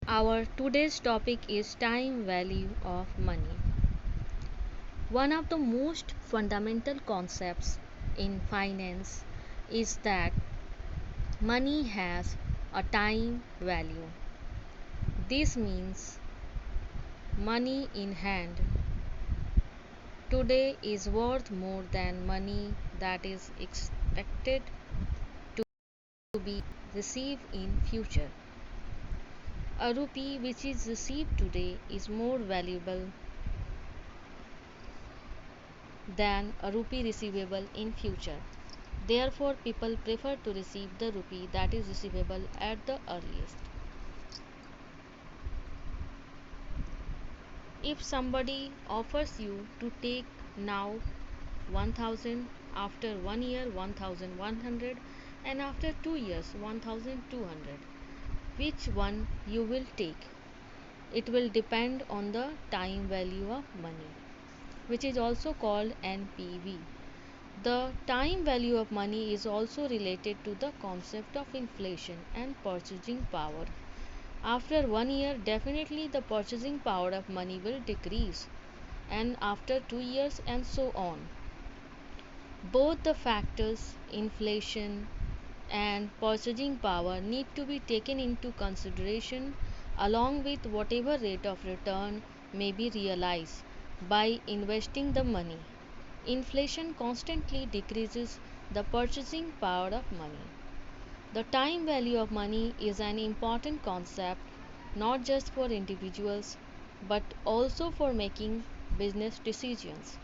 Our today's topic is time value of money. One of the most fundamental concepts in finance is that money has a time value. This means money in hand today is worth more than money that is expected to be received in future. A rupee which is received today is more valuable than a rupee receivable in future. Therefore, people prefer to receive the rupee that is receivable at the earliest. If somebody offers you to take now 1000, after 1 year 1100, and after 2 years 1200, which one you will take? It will depend on the time value of money, which is also called NPV. The time value of money is also related to the concept of inflation and purchasing power. After 1 year, definitely the purchasing power of money will decrease, and after 2 years, and so on. Both the factors, inflation and purchasing power, need to be taken into consideration along with whatever rate of return may be realized by investing the money. Inflation constantly decreases the purchasing power of money. The time value of money is an important concept not just for individuals but also for making business decisions.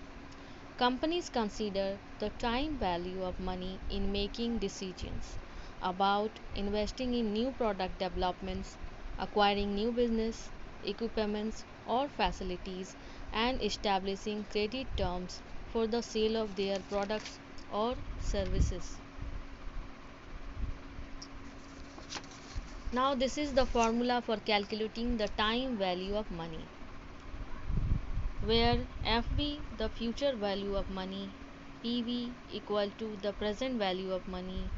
Companies consider the time value of money in making decisions about investing in new product developments, acquiring new business, equipments, or facilities, and establishing credit terms for the sale of their products or services. Now, this is the formula for calculating the time value of money, where FV the future value of money, PV equal to the present value of money,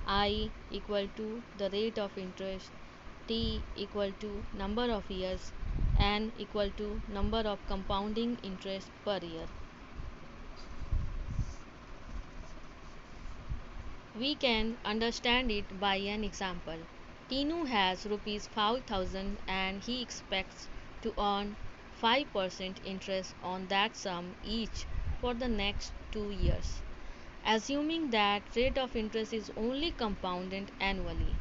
I equal to the rate of interest, T equal to number of years, N equal to number of compounding interest per year. We can understand it by an example. Tinu has rupees 5000 and he expects to earn 5% interest on that sum each for the next 2 years. Assuming that rate of interest is only compounded annually,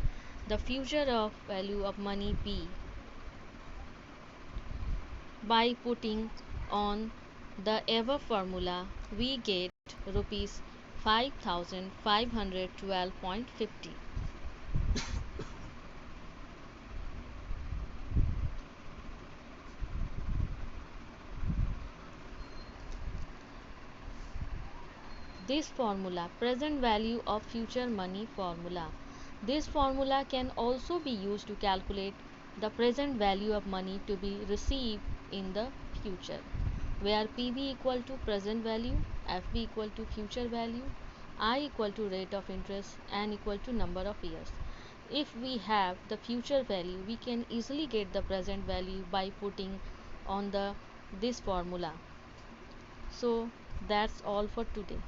the future of value of money P, by putting on the above formula, we get rupees 5512.50. This formula, present value of future money formula. This formula can also be used to calculate the present value of money to be received in the future, where PV equal to present value, FV equal to future value, I equal to rate of interest, N equal to number of years. If we have the future value, we can easily get the present value by putting on this formula. So that's all for today.